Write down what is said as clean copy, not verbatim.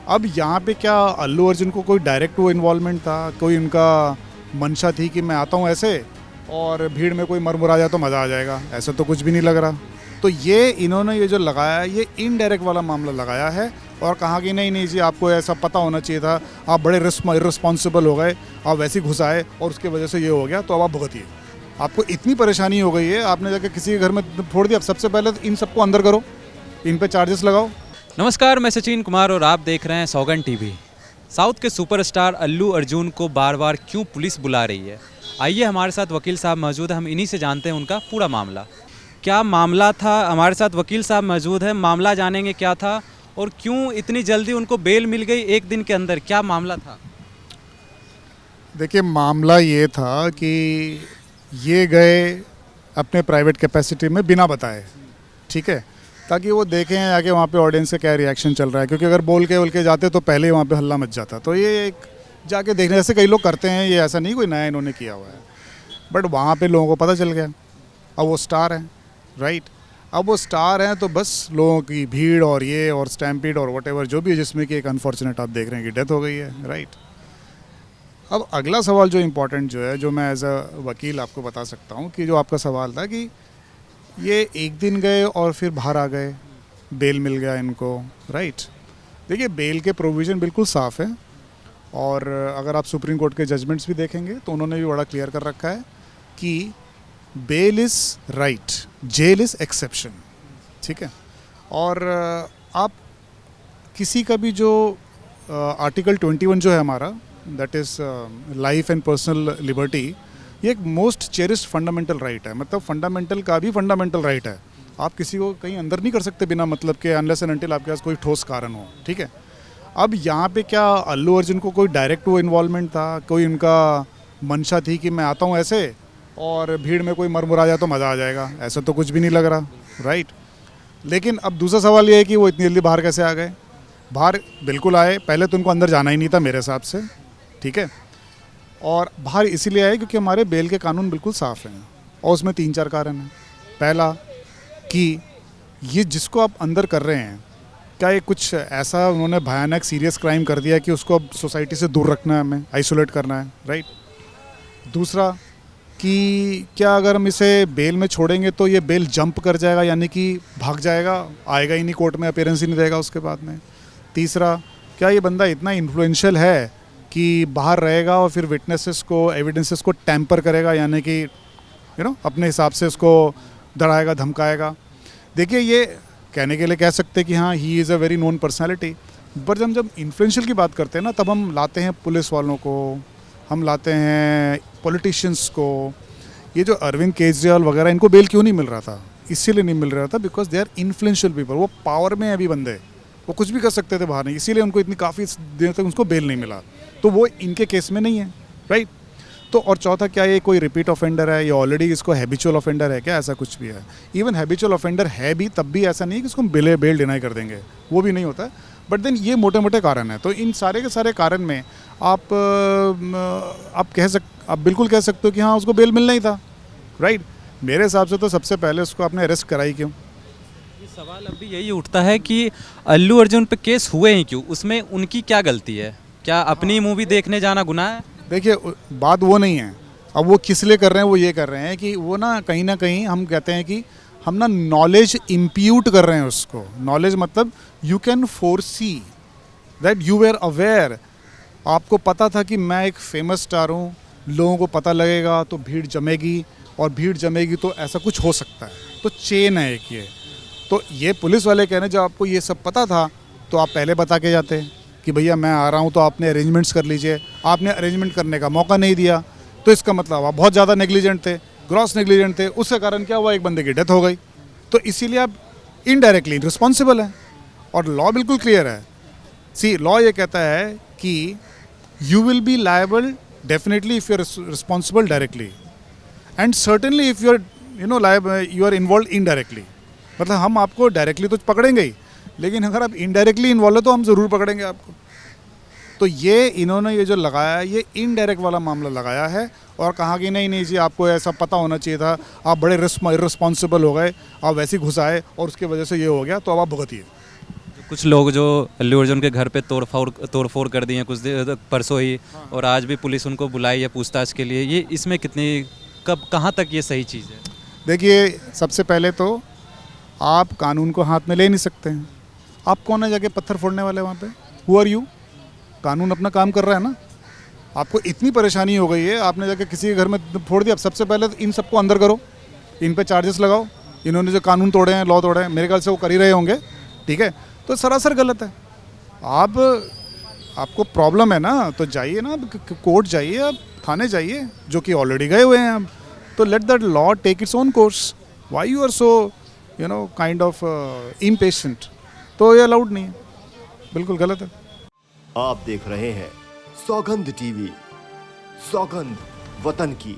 अब यहाँ पे क्या अल्लू अर्जुन को कोई डायरेक्ट वो इन्वॉल्वमेंट था, कोई उनका मंशा थी कि मैं आता हूँ ऐसे और भीड़ में कोई मरमुरा जाए तो मज़ा आ जाएगा, ऐसा तो कुछ भी नहीं लग रहा। तो ये इन्होंने ये जो लगाया है ये इनडायरेक्ट वाला मामला लगाया है और कहा कि नहीं नहीं जी आपको ऐसा पता होना चाहिए था, आप बड़े रिस्पॉन्सिबल हो गए, आप वैसे ही घुस आए और उसकी वजह से ये हो गया तो अब आप भुगतिए। आपको इतनी परेशानी हो गई है, आपने जाकर किसी के घर में फोड़ दिया। अब सबसे पहले तो इन सबको अंदर करो, इन पे चार्जेस लगाओ। नमस्कार, मैं सचिन कुमार और आप देख रहे हैं सौगन टीवी। साउथ के सुपरस्टार अल्लू अर्जुन को बार बार क्यों पुलिस बुला रही है? आइए, हमारे साथ वकील साहब मौजूद है, हम इन्हीं से जानते हैं उनका पूरा मामला। क्या मामला था? हमारे साथ वकील साहब मौजूद है, मामला जानेंगे क्या था और क्यों इतनी जल्दी उनको बेल मिल गई एक दिन के अंदर, क्या मामला था? देखिए, मामला ये था कि ये गए अपने प्राइवेट कैपेसिटी में बिना बताए, ठीक है, ताकि वो देखें आगे वहाँ पे ऑडियंस का क्या रिएक्शन चल रहा है, क्योंकि अगर बोल के जाते तो पहले ही वहाँ पे हल्ला मच जाता। तो ये एक जाके देखने, जैसे कई लोग करते हैं, ये ऐसा नहीं कोई नया इन्होंने किया हुआ है, बट वहाँ पे लोगों को पता चल गया। अब वो स्टार हैं, राइट? अब वो स्टार हैं तो बस लोगों की भीड़ और ये और स्टैम्पीड और व्हाटएवर जो भी है, जिसमें कि एक अनफॉर्चुनेट आप देख रहे हैं कि डेथ हो गई है, राइट? अब अगला सवाल जो इम्पोर्टेंट जो है, जो मैं एज अ वकील आपको बता सकता हूँ कि जो आपका सवाल था कि ये एक दिन गए और फिर बाहर आ गए, बेल मिल गया इनको, राइट? देखिए, बेल के प्रोविज़न बिल्कुल साफ़ है और अगर आप सुप्रीम कोर्ट के जजमेंट्स भी देखेंगे तो उन्होंने भी बड़ा क्लियर कर रखा है कि bail is right, jail is exception, ठीक है? और आप किसी का भी जो आर्टिकल 21 जो है हमारा, that is life and personal liberty, ये एक मोस्ट चेरिस्ड फंडामेंटल राइट है। मतलब फंडामेंटल का भी फंडामेंटल राइट है। आप किसी को कहीं अंदर नहीं कर सकते बिना मतलब के, अनलेस एंड अनटिल आपके पास कोई ठोस कारण हो, ठीक है? अब यहाँ पे क्या अल्लू अर्जुन को कोई डायरेक्ट वो इन्वॉल्वमेंट था, कोई उनका मंशा थी कि मैं आता हूँ ऐसे और भीड़ में कोई मरमुरा जाए तो मज़ा आ जाएगा, ऐसा तो कुछ भी नहीं लग रहा, राइट? लेकिन अब दूसरा सवाल ये है कि वो इतनी जल्दी बाहर कैसे आ गए? बाहर बिल्कुल आए, पहले तो उनको अंदर जाना ही नहीं था मेरे हिसाब से, ठीक है? और बाहर इसीलिए आए क्योंकि हमारे बेल के कानून बिल्कुल साफ़ हैं और उसमें 3-4 कारण हैं। पहला कि ये जिसको आप अंदर कर रहे हैं, क्या ये कुछ ऐसा उन्होंने भयानक सीरियस क्राइम कर दिया कि उसको अब सोसाइटी से दूर रखना है, हमें आइसोलेट करना है, राइट? दूसरा कि क्या अगर हम इसे बेल में छोड़ेंगे तो ये बेल जंप कर जाएगा, यानी कि भाग जाएगा, आएगा ही नहीं कोर्ट में, अपीयरेंस ही नहीं देगा उसके बाद में। तीसरा, क्या ये बंदा इतना इन्फ्लुएंशियल है कि बाहर रहेगा और फिर विटनेसेस को, एविडेंसेस को टैम्पर करेगा, यानी कि अपने हिसाब से उसको डराएगा, धमकाएगा। देखिए, ये कहने के लिए कह सकते हैं कि हाँ he is a very known personality, but जब इन्फ्लुएंशियल की बात करते हैं ना, तब हम लाते हैं पुलिस वालों को, हम लाते हैं पॉलिटिशियंस को। ये जो अरविंद केजरीवाल वगैरह, इनको बेल क्यों नहीं मिल रहा था? इसीलिए नहीं मिल रहा था because they are influential people, वो पावर में है अभी बंदे, वो कुछ भी कर सकते थे बाहर नहीं, इसीलिए उनको इतनी काफ़ी देर तक उसको बेल नहीं मिला। तो वो इनके केस में नहीं है, राइट? तो और चौथा, क्या ये कोई रिपीट ऑफेंडर है, ये ऑलरेडी इसको हैबिचुअल ऑफेंडर है क्या? ऐसा कुछ भी है। इवन हैबिचुअल ऑफेंडर है भी तब भी ऐसा नहीं है कि इसको बेल डिनाई कर देंगे, वो भी नहीं होता। बट देन ये मोटे मोटे कारण है। तो इन सारे के सारे कारण में आप बिल्कुल कह सकते हो कि हाँ उसको बेल मिलना ही था, राइट? मेरे हिसाब से तो सबसे पहले उसको आपने अरेस्ट कराई क्यों? ये सवाल अब भी यही उठता है कि अल्लू अर्जुन पे केस हुए ही क्यों, उसमें उनकी क्या गलती है? क्या अपनी मूवी देखने जाना गुनाह है? देखिए, बात वो नहीं है। अब वो किस लिए कर रहे हैं, वो ये कर रहे हैं कि वो ना कहीं हम कहते हैं कि हम ना नॉलेज इम्प्यूट कर रहे हैं उसको। नॉलेज मतलब you can foresee that you were aware, आपको पता था कि मैं एक फेमस स्टार हूँ, लोगों को पता लगेगा तो भीड़ जमेगी, और भीड़ जमेगी तो ऐसा कुछ हो सकता है। तो चेन है एक ये। तो ये पुलिस वाले कह रहे हैं जब आपको ये सब पता था तो आप पहले बता के जाते कि भैया मैं आ रहा हूँ, तो आपने अरेंजमेंट्स कर लीजिए। आपने अरेंजमेंट करने का मौका नहीं दिया, तो इसका मतलब आप बहुत ज़्यादा नेग्लिजेंट थे, ग्रॉस नेग्लिजेंट थे। उसके कारण क्या हुआ, एक बंदे की डेथ हो गई। तो इसीलिए आप इनडायरेक्टली रिस्पॉन्सिबल हैं। और लॉ बिल्कुल क्लियर है। सी, लॉ ये कहता है कि you will be liable definitely if you are responsible directly, and certainly if you are involve indirectly. मतलब हम आपको डायरेक्टली तो पकड़ेंगे ही, लेकिन अगर आप इनडायरेक्टली इन्वॉल्व हो तो हम ज़रूर पकड़ेंगे आपको। तो ये इन्होंने ये जो लगाया है, ये इनडायरेक्ट वाला मामला लगाया है और कहा कि नहीं नहीं जी आपको ऐसा पता होना चाहिए था, आप बड़े रिस्पॉन्सिबल हो गए, आप वैसे ही घुस आए और उसकी वजह से ये हो गया तो अब आप भुगतिए। कुछ लोग जो अल्लू अर्जुन के घर पे तोड़फोड़ कर दिए हैं कुछ परसों ही, और आज भी पुलिस उनको बुलाई है पूछताछ के लिए, ये इसमें कितनी कब कहाँ तक ये सही चीज़ है? देखिए, सबसे पहले तो आप कानून को हाथ में ले नहीं सकते हैं। आप कौन है जाके पत्थर फोड़ने वाले वहाँ पे? Who are you? कानून अपना काम कर रहा है ना। आपको इतनी परेशानी हो गई है, आपने जाके किसी के घर में फोड़ दिया। अब सबसे पहले तो इन सबको अंदर करो, इन पे चार्जेस लगाओ। इन्होंने जो कानून तोड़े हैं, लॉ तोड़े हैं, मेरे ख्याल से वो कर ही रहे होंगे, ठीक है। तो सरासर गलत है। आपको प्रॉब्लम है ना, तो जाइए ना, कोर्ट जाइए, आप थाने जाइए, जो कि ऑलरेडी गए हुए हैं आप। तो let that law take its own course. Why you are so kind of impatient? तो ये अलाउड नहीं है, बिल्कुल गलत है। आप देख रहे हैं सौगंध टीवी, सौगंध वतन की।